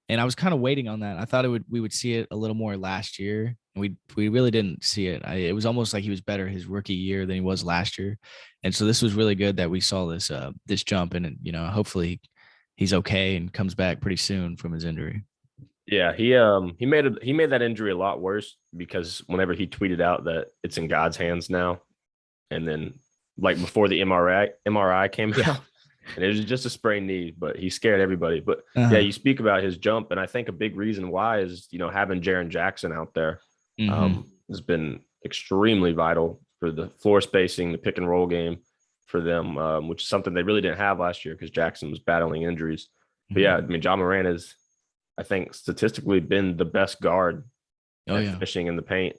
And I was kind of waiting on that. I thought we would see it a little more last year. And we really didn't see it. It was almost like he was better his rookie year than he was last year. And so this was really good that we saw this jump, and hopefully he's okay and comes back pretty soon from his injury. Yeah, he made that injury a lot worse because whenever he tweeted out that it's in God's hands now, and then like before the MRI came out, and it was just a sprained knee, but he scared everybody. But yeah, you speak about his jump, and I think a big reason why is having Jaren Jackson out there has been extremely vital for the floor spacing, the pick and roll game for them, which is something they really didn't have last year because Jackson was battling injuries. But yeah, I mean, Ja Morant is, I think, statistically been the best guard finishing in the paint.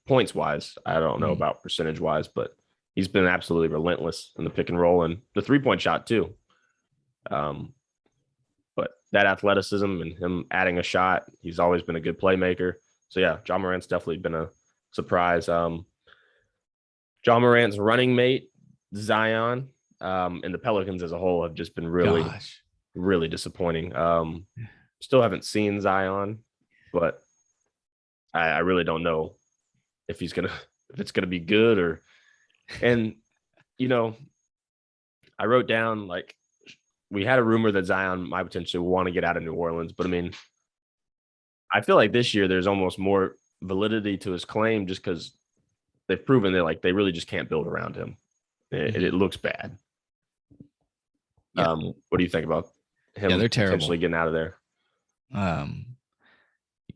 Points wise, I don't know about percentage wise, but he's been absolutely relentless in the pick and roll and the 3-point shot too. But that athleticism and him adding a shot, he's always been a good playmaker. So yeah, Ja Morant's definitely been a surprise. Ja Morant's running mate, Zion, and the Pelicans as a whole have just been really disappointing. Still haven't seen Zion, but I really don't know if it's gonna be good and I wrote down like we had a rumor that Zion might potentially want to get out of New Orleans, but I mean, I feel like this year there's almost more validity to his claim just because they've proven that they really just can't build around him. It looks bad. Yeah. What do you think about him? Yeah, they're terrible. Potentially getting out of there.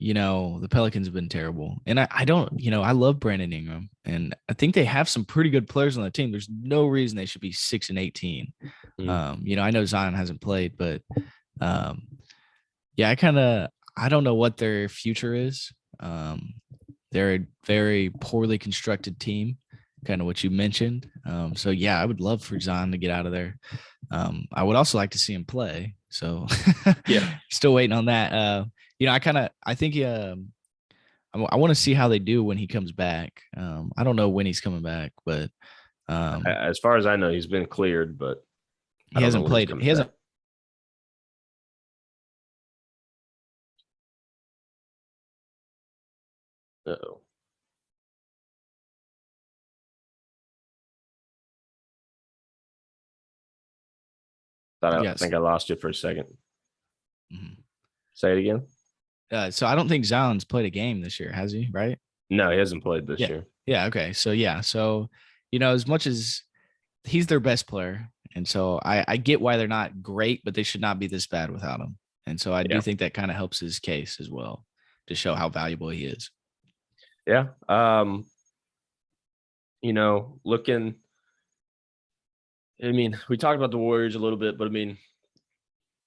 The Pelicans have been terrible. And I don't, I love Brandon Ingram, and I think they have some pretty good players on the team. There's no reason they should be 6-18. I know Zion hasn't played, but I don't know what their future is. They're a very poorly constructed team, kind of what you mentioned. So yeah, I would love for Zion to get out of there. I would also like to see him play. So yeah, still waiting on that. I think I want to see how they do when he comes back. I don't know when he's coming back, but as far as I know, he's been cleared, but he hasn't played. He hasn't. Uh-oh. I think I lost you for a second. Say it again. So I don't think Zion's played a game this year, has he? Right? No, he hasn't played this year. Yeah. Okay. So yeah. So as much as he's their best player, and so I get why they're not great, but they should not be this bad without him. And so I do think that kind of helps his case as well to show how valuable he is. Yeah. Looking. I mean, we talked about the Warriors a little bit, but I mean,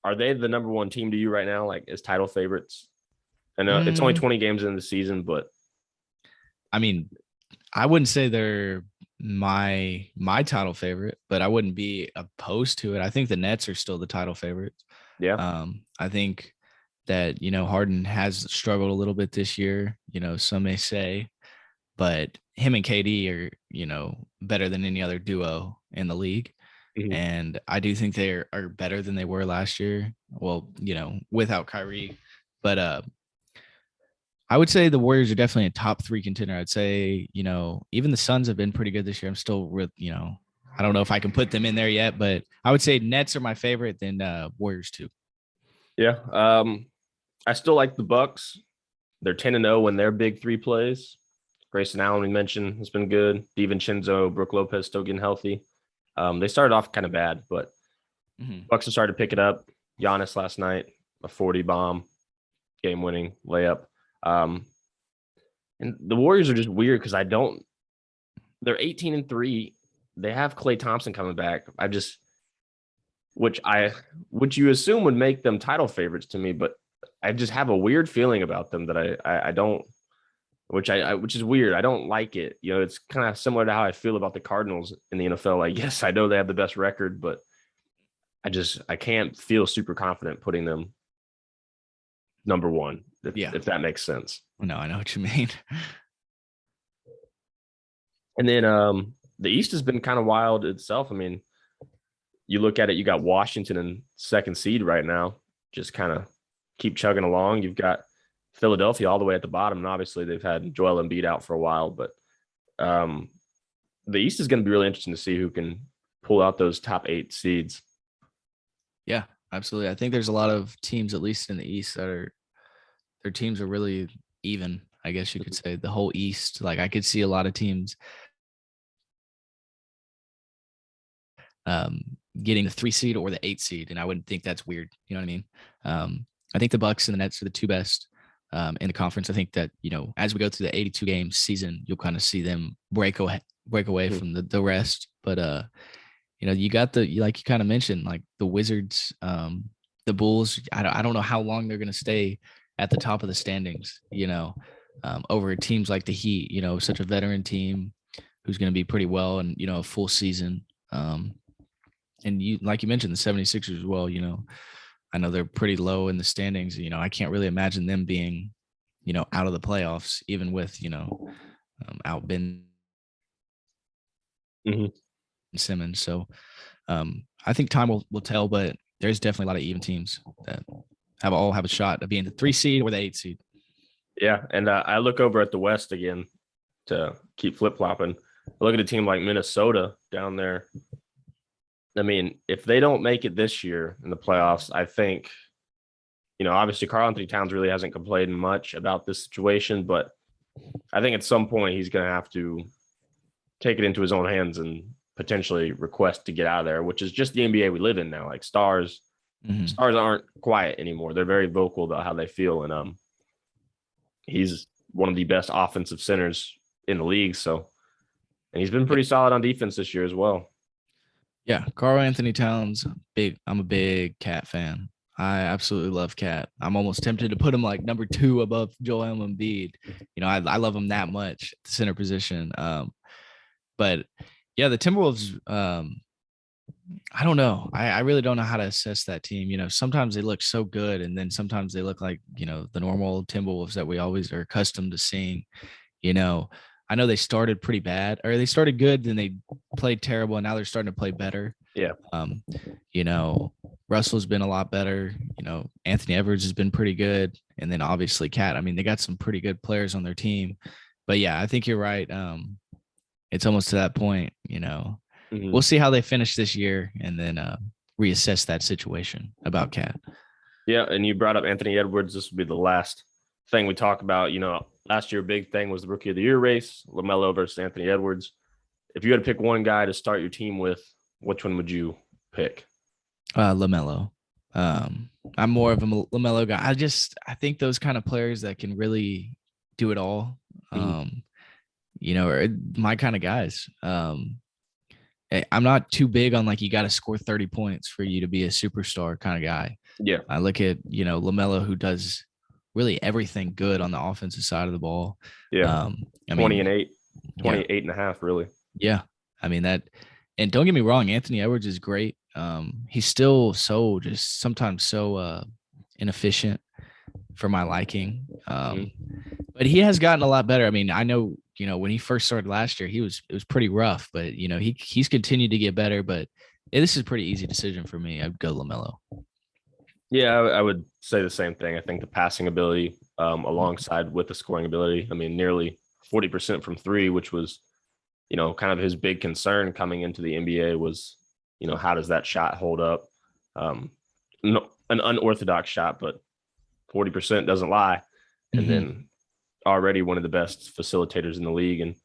are they the number one team to you right now, like as title favorites? I know it's only 20 games in the season, but I mean, I wouldn't say they're my title favorite, but I wouldn't be opposed to it. I think the Nets are still the title favorites. Yeah. I think that, Harden has struggled a little bit this year, some may say, but him and KD are, better than any other duo in the league. Mhm. And I do think they are better than they were last year. Well, without Kyrie, but I would say the Warriors are definitely a top 3 contender. I'd say, even the Suns have been pretty good this year. I'm still with, I don't know if I can put them in there yet, but I would say Nets are my favorite, then Warriors too. Yeah. I still like the Bucks. They're 10-0 when their big three plays. Grayson Allen, we mentioned, has been good. DiVincenzo, Brooke Lopez still getting healthy. They started off kind of bad, but Bucks have started to pick it up. Giannis last night, a 40 bomb, game-winning layup. And the Warriors are just weird because they're 18-3. They have Klay Thompson coming back. Which you assume would make them title favorites to me, but I just have a weird feeling about them that I don't, which is weird. I don't like it. It's kind of similar to how I feel about the Cardinals in the NFL. Like, yes, I know they have the best record, but I can't feel super confident putting them number one, if that makes sense. No, I know what you mean. And then the East has been kind of wild itself. I mean, you look at it, you got Washington in second seed right now, just kind of keep chugging along. You've got Philadelphia all the way at the bottom, and obviously they've had Joel Embiid out for a while, but the East is going to be really interesting to see who can pull out those top 8 seeds. Yeah, absolutely. I think there's a lot of teams, at least in the East, their teams are really even, I guess you could say. The whole East, like I could see a lot of teams getting the 3 seed or the 8 seed, and I wouldn't think that's weird. You know what I mean? I think the Bucks and the Nets are the 2 best in the conference. I think that as we go through the 82 game season, you'll kind of see them break away from the rest. But you got like you kind of mentioned, like the Wizards, the Bulls. I don't know how long they're going to stay at the top of the standings. Over teams like the Heat. Such a veteran team who's going to be pretty well and a full season. And like you mentioned, the 76ers as well. I know they're pretty low in the standings. I can't really imagine them being, out of the playoffs, even with, out Ben Simmons. So I think time will tell, but there's definitely a lot of even teams that have a shot of being the 3 seed or the 8 seed. Yeah. And I look over at the West again to keep flip-flopping. I look at a team like Minnesota down there. I mean, if they don't make it this year in the playoffs, I think, obviously Karl-Anthony Towns really hasn't complained much about this situation, but I think at some point he's going to have to take it into his own hands and potentially request to get out of there, which is just the NBA we live in now. Like stars aren't quiet anymore. They're very vocal about how they feel. And he's one of the best offensive centers in the league. So, and he's been pretty solid on defense this year as well. Yeah, Karl-Anthony Towns, I'm a big Cat fan. I absolutely love Cat. I'm almost tempted to put him like number 2 above Joel Embiid. I love him that much at the center position. But yeah, the Timberwolves, I don't know. I really don't know how to assess that team. Sometimes they look so good, and then sometimes they look like, the normal Timberwolves that we always are accustomed to seeing. I know they started pretty bad, or they started good, then they played terrible, and now they're starting to play better. Yeah. Russell's been a lot better. Anthony Edwards has been pretty good. And then obviously Cat. I mean, they got some pretty good players on their team. But yeah, I think you're right. It's almost to that point, We'll see how they finish this year and then reassess that situation about Cat. Yeah. And you brought up Anthony Edwards. This will be the last thing we talk about. Last year, big thing was the Rookie of the Year race, LaMelo versus Anthony Edwards. If you had to pick one guy to start your team with, which one would you pick? LaMelo. I'm more of a LaMelo guy. I think those kind of players that can really do it all, are my kind of guys. I'm not too big on like you got to score 30 points for you to be a superstar kind of guy. Yeah. I look at, LaMelo, who does really everything good on the offensive side of the ball. Yeah. 28 and a half, really. Yeah. I mean that, and don't get me wrong, Anthony Edwards is great. He's still sometimes so inefficient for my liking. But he has gotten a lot better. I mean, I know, when he first started last year, it was pretty rough, but he's continued to get better. But This is a pretty easy decision for me. I'd go LaMelo. Yeah, I would say the same thing. I think the passing ability, alongside with the scoring ability. I mean, nearly 40% from three, which was, kind of his big concern coming into the NBA was, how does that shot hold up? No, an unorthodox shot, but 40% doesn't lie. And Mm-hmm. then already one of the best facilitators in the league. And,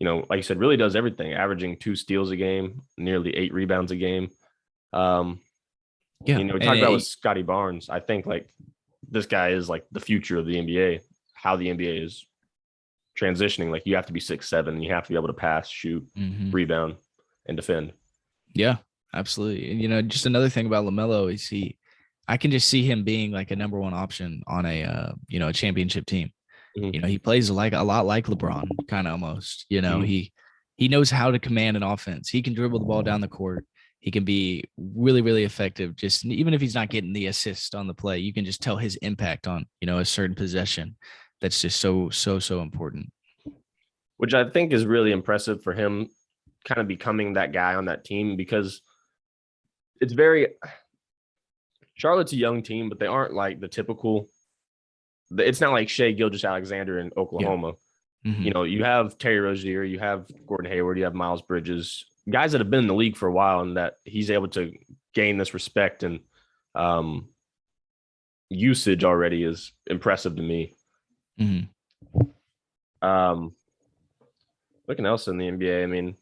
like you said, really does everything, averaging 2 steals a game, nearly 8 rebounds a game. Um, Yeah, we and talked about with Scotty Barnes. I think like this guy is like the future of the NBA, how the NBA is transitioning. Like you have to be 6'7", and you have to be able to pass, shoot, mm-hmm. rebound, and defend. Yeah, absolutely. And just another thing about LaMelo is I can just see him being like a number one option on a championship team. Mm-hmm. He plays like a lot like LeBron, kind of almost. Mm-hmm. He knows how to command an offense. He can dribble the ball down the court. He can be really, really effective. Just even if he's not getting the assist on the play, you can just tell his impact on, a certain possession. That's just so important. Which I think is really impressive for him, kind of becoming that guy on that team, because it's Charlotte's a young team, but they aren't like the typical. It's not like Shea Gilgeous-Alexander in Oklahoma. Yeah. Mm-hmm. You have Terry Rozier, you have Gordon Hayward, you have Miles Bridges, guys that have been in the league for a while, and that he's able to gain this respect and usage already is impressive to me. Mm-hmm. Looking else in the NBA, I mean,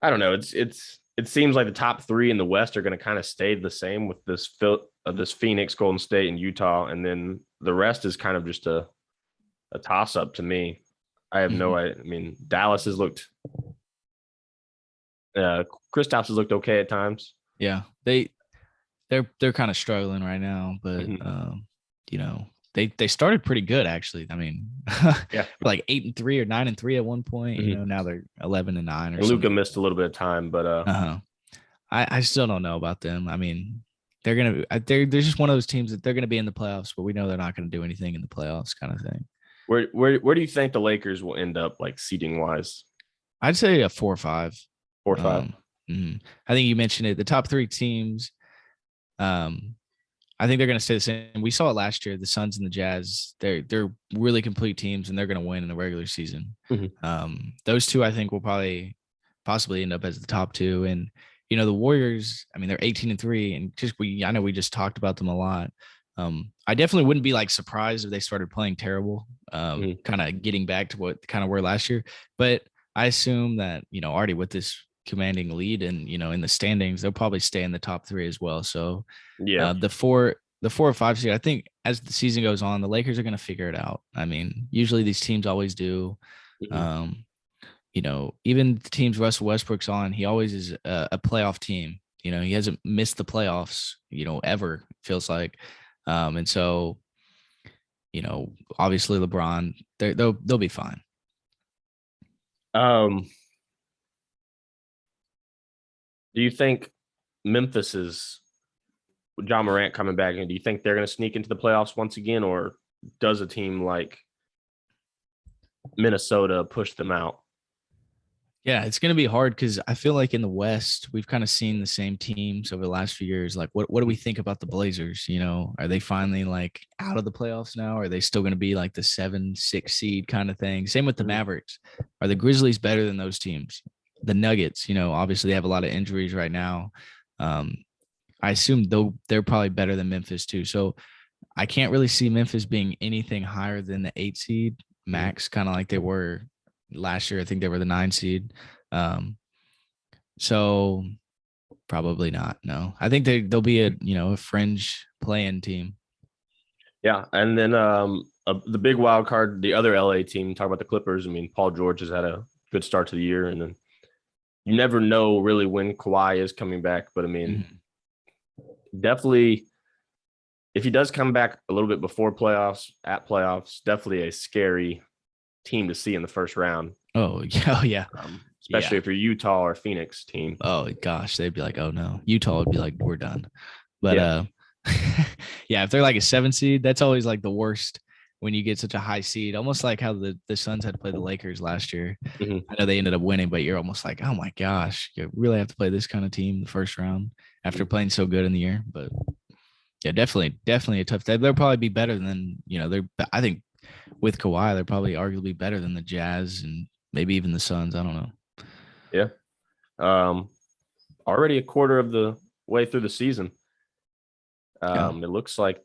I don't know. It seems like the top 3 in the West are going to kind of stay the same with this Phoenix, Golden State, and Utah, and then the rest is kind of just a toss up to me. I have no idea. I mean, Dallas has looked. Kristaps has looked okay at times. Yeah, they're kind of struggling right now, but they started pretty good actually. I mean, yeah, like 8-3 or 9-3 at one point. Mm-hmm. Now they're 11-9 or Luka something. missed a little bit of time, but I still don't know about them. I mean, they're just one of those teams that they're gonna be in the playoffs, but we know they're not gonna do anything in the playoffs, kind of thing. Where do you think the Lakers will end up, like seeding wise? I'd say a 4 or 5. 4 or 5. I think you mentioned it. The top 3 teams. I think they're going to stay the same. We saw it last year. The Suns and the Jazz. They're really complete teams, and they're going to win in the regular season. Mm-hmm. Those two, I think, will possibly end up as the top 2. And the Warriors. I mean, they're 18-3, and I know we just talked about them a lot. I definitely wouldn't be like surprised if they started playing terrible. Kind of getting back to what kind of were last year, but I assume that already with this commanding lead and in the standings, they'll probably stay in the top 3 as well. So yeah, the 4 or 5 seed, I think as the season goes on, the Lakers are going to figure it out. I mean, usually these teams always do. Mm-hmm. Even the teams Russell Westbrook's on, he always is a playoff team. He hasn't missed the playoffs, ever, feels like. And so, obviously LeBron, they'll be fine. Do you think Memphis is Ja Morant coming back, and do you think they're going to sneak into the playoffs once again, or does a team like Minnesota push them out? Yeah, it's going to be hard because I feel like in the West, we've kind of seen the same teams over the last few years. Like, what do we think about the Blazers? Are they finally like out of the playoffs now? Or are they still going to be like the 7-6 seed kind of thing? Same with the Mavericks. Are the Grizzlies better than those teams? The Nuggets, obviously they have a lot of injuries right now. I assume they're probably better than Memphis too. So I can't really see Memphis being anything higher than the 8 seed max, kind of like they were last year. I think they were the 9 seed. So probably not. No, I think they'll be a fringe play-in team. Yeah. And then the big wild card, the other LA team, talk about the Clippers. I mean, Paul George has had a good start to the year, and then you never know really when Kawhi is coming back. But I mean, definitely, if he does come back a little bit before playoffs, at playoffs, definitely a scary team to see in the first round. Oh yeah. Especially if you're Utah or Phoenix team. Oh gosh, they'd be like, oh no. Utah would be like, we're done. But yeah, if they're like a 7 seed, that's always like the worst when you get such a high seed, almost like how the Suns had to play the Lakers last year. Mhm. I know they ended up winning, but you're almost like, oh my gosh, you really have to play this kind of team the first round after playing so good in the year. But yeah, definitely a tough. They'll probably be better than I think with Kawhi, they're probably arguably better than the Jazz and maybe even the Suns. I don't know. Yeah. Already a quarter of the way through the season. It looks like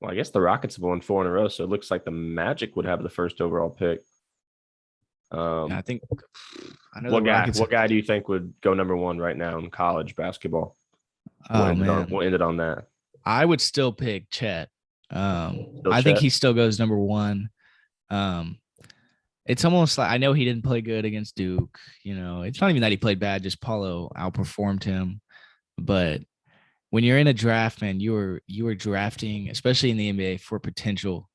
I guess the Rockets have won 4 in a row, so it looks like the Magic would have the first overall pick. I think I know what guy do you think would go number 1 right now in college basketball? We'll end it on that. I would still pick Chet. I think he still goes number 1. It's almost like I know he didn't play good against Duke. It's not even that he played bad; just Paulo outperformed him. But when you're in a draft, man, you are drafting, especially in the NBA, for potential,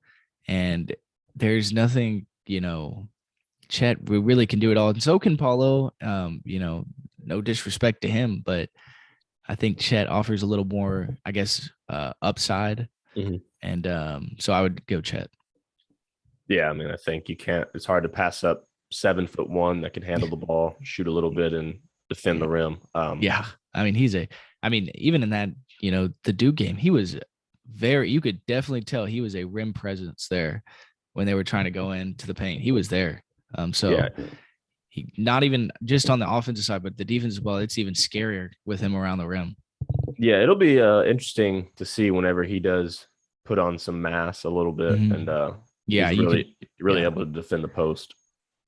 and there's nothing. Chet really can do it all, and so can Paulo. No disrespect to him, but I think Chet offers a little more, I guess, upside. Mm-hmm. And so I would go Chet. Yeah, I mean, I think you can't. It's hard to pass up 7'1" that can handle the ball, shoot a little bit, and defend the rim. Yeah, I mean, even in that, the Duke game, he was you could definitely tell he was a rim presence there when they were trying to go into the paint. He was there. He not even just on the offensive side, but the defense as well. It's even scarier with him around the rim. Yeah, it'll be interesting to see whenever he does put on some mass a little bit, and he's really able to defend the post.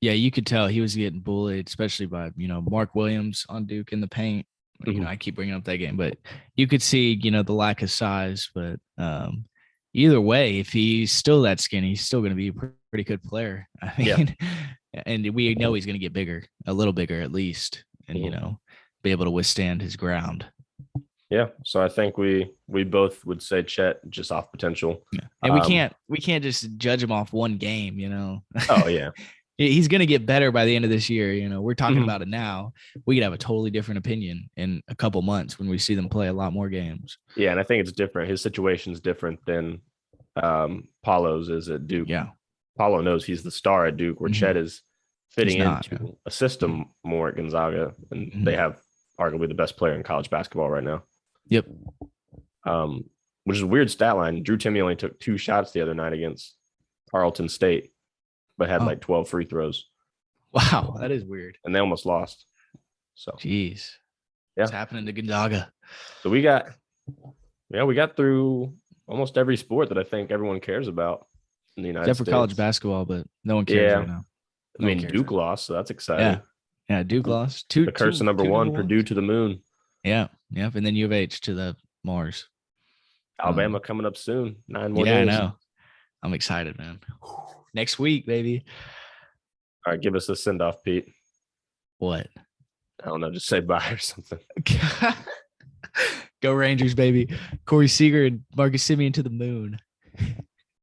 Yeah, you could tell he was getting bullied, especially by Mark Williams on Duke in the paint. I keep bringing up that game, but you could see the lack of size. But either way, if he's still that skinny, he's still going to be a pretty good player. I mean, and we know he's going to get bigger, a little bigger at least, and be able to withstand his ground. Yeah, so I think we both would say Chet just off potential, and we can't just judge him off one game. Oh yeah. He's going to get better by the end of this year. We're talking about it now. We could have a totally different opinion in a couple months when we see them play a lot more games. Yeah, and I think it's different. His situation's different than Paulo's is at Duke. Yeah. Paulo knows he's the star at Duke, where Chet is fitting into a system more at Gonzaga, and they have arguably the best player in college basketball right now. Yep. Which is a weird stat line. Drew Timme only took 2 shots the other night against Tarleton State, but had like 12 free throws. Wow, that is weird. And they almost lost. So, jeez, what's happening to Gonzaga? So we got through almost every sport that I think everyone cares about in the United States. Except for college basketball, but no one cares right now. Duke lost, so that's exciting. Yeah, Duke lost. The curse of number 1, Purdue to the moon. Yeah, yep, and then U of H to the Mars. Alabama coming up soon. 9 more days. Yeah, I know. I'm excited, man. Next week, baby. All right, give us a send-off, Pete. What? I don't know. Just say bye or something. Go Rangers, baby. Corey Seager and Marcus Simeon to the moon.